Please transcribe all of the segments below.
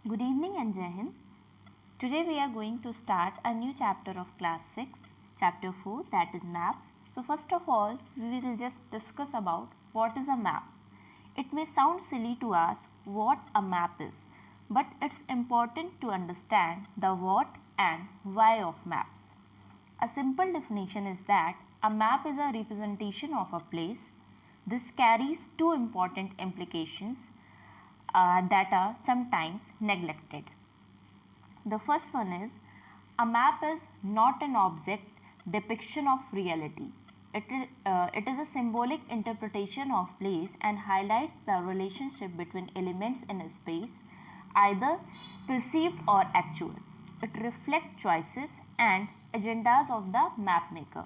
Good evening and Jai Hind. Today we are going to start a new chapter of class 6, chapter 4, that is maps. So first of all, we will just discuss about what is a map. It may sound silly to ask what a map is, but it's important to understand the what and why of maps. A simple definition is that a map is a representation of a place. This carries two important implications that are sometimes neglected. The first one is a map is not an object depiction of reality. It is a symbolic interpretation of place and highlights the relationship between elements in a space, either perceived or actual. It reflects choices and agendas of the map maker.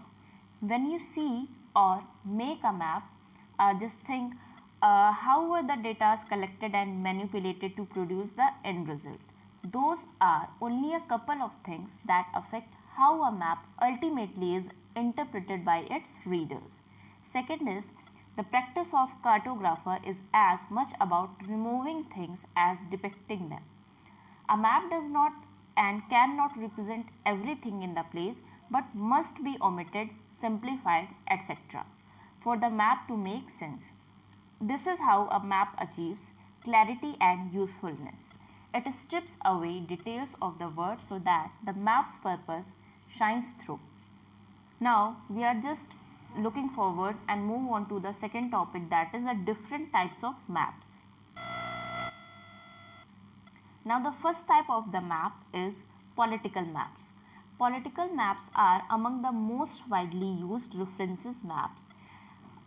When you see or make a map, just think how were the data collected and manipulated to produce the end result. Those are only a couple of things that affect how a map ultimately is interpreted by its readers. Second is the practice of cartographer is as much about removing things as depicting them. A map does not and cannot represent everything in the place but must be omitted, simplified, etc. for the map to make sense. This is how a map achieves clarity and usefulness. It strips away details of the word so that the map's purpose shines through. Now we are just looking forward and move on to the second topic, that is the different types of maps. Now the first type of the map is political maps. Political maps are among the most widely used references maps.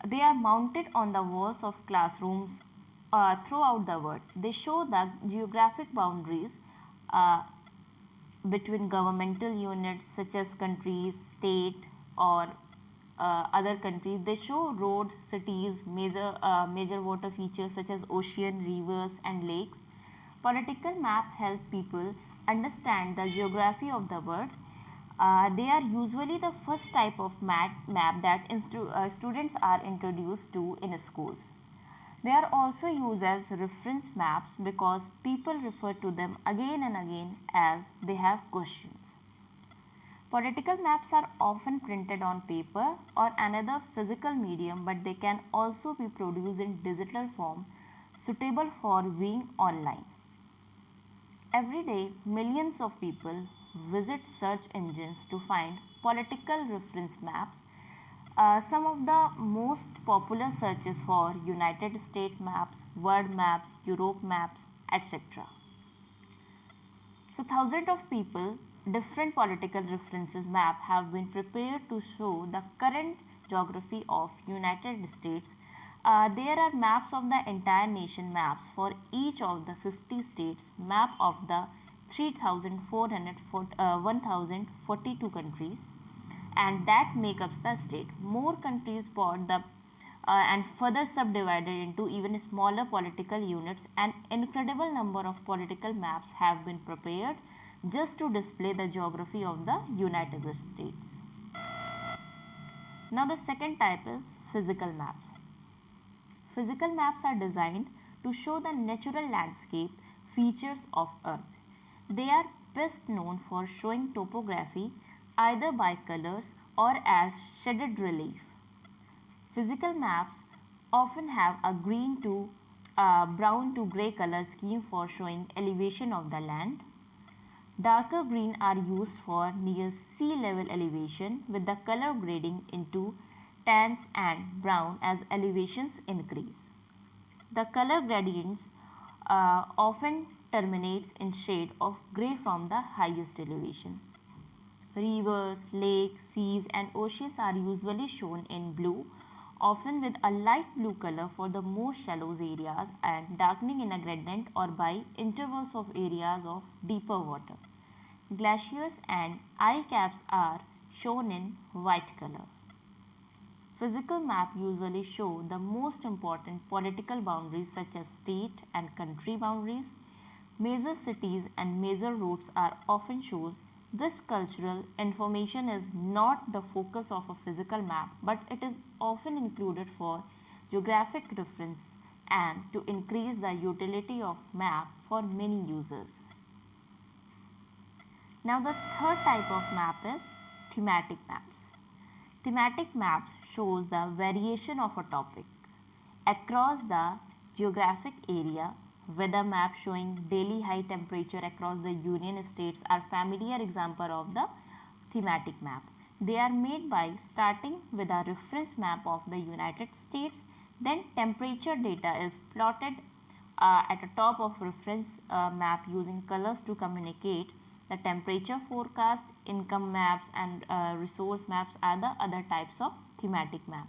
They are mounted on the walls of classrooms throughout the world. They show the geographic boundaries uh, between governmental units such as countries, state, or other countries. They show roads, cities, major water features such as ocean, rivers, and lakes. Political map help people understand the geography of the world. They are usually the first type of map that students are introduced to in schools. They are also used as reference maps because people refer to them again and again as they have questions. Political maps are often printed on paper or another physical medium, but they can also be produced in digital form suitable for viewing online. Every day, millions of people visit search engines to find political reference maps. Some of the most popular searches for United States maps, world maps, Europe maps, etc. So thousands of people, different political references map have been prepared to show the current geography of United States. There are maps of the entire nation, maps for each of the 50 states, map of the 1042 countries, and that make up the state. More countries bought the and further subdivided into even smaller political units. An incredible number of political maps have been prepared just to display the geography of the United States. Now the second type is physical maps. Physical maps are designed to show the natural landscape features of Earth. They are best known for showing topography either by colors or as shaded relief. Physical maps often have a green to brown to grey color scheme for showing elevation of the land. Darker green are used for near sea level elevation, with the color grading into tans and brown as elevations increase. The color gradients often terminates in shade of grey from the highest elevation. Rivers, lakes, seas and oceans are usually shown in blue, often with a light blue color for the most shallow areas and darkening in a gradient or by intervals of areas of deeper water. Glaciers and ice caps are shown in white color. Physical maps usually show the most important political boundaries such as state and country boundaries. Major cities and major roads are often shown. This cultural information is not the focus of a physical map, but it is often included for geographic reference and to increase the utility of map for many users. Now the third type of map is thematic maps. Thematic maps shows the variation of a topic across the geographic area. Weather map showing daily high temperature across the Union States are familiar example of the thematic map. They are made by starting with a reference map of the United States, then temperature data is plotted at the top of reference map using colors to communicate the temperature forecast. Income maps and resource maps are the other types of thematic map.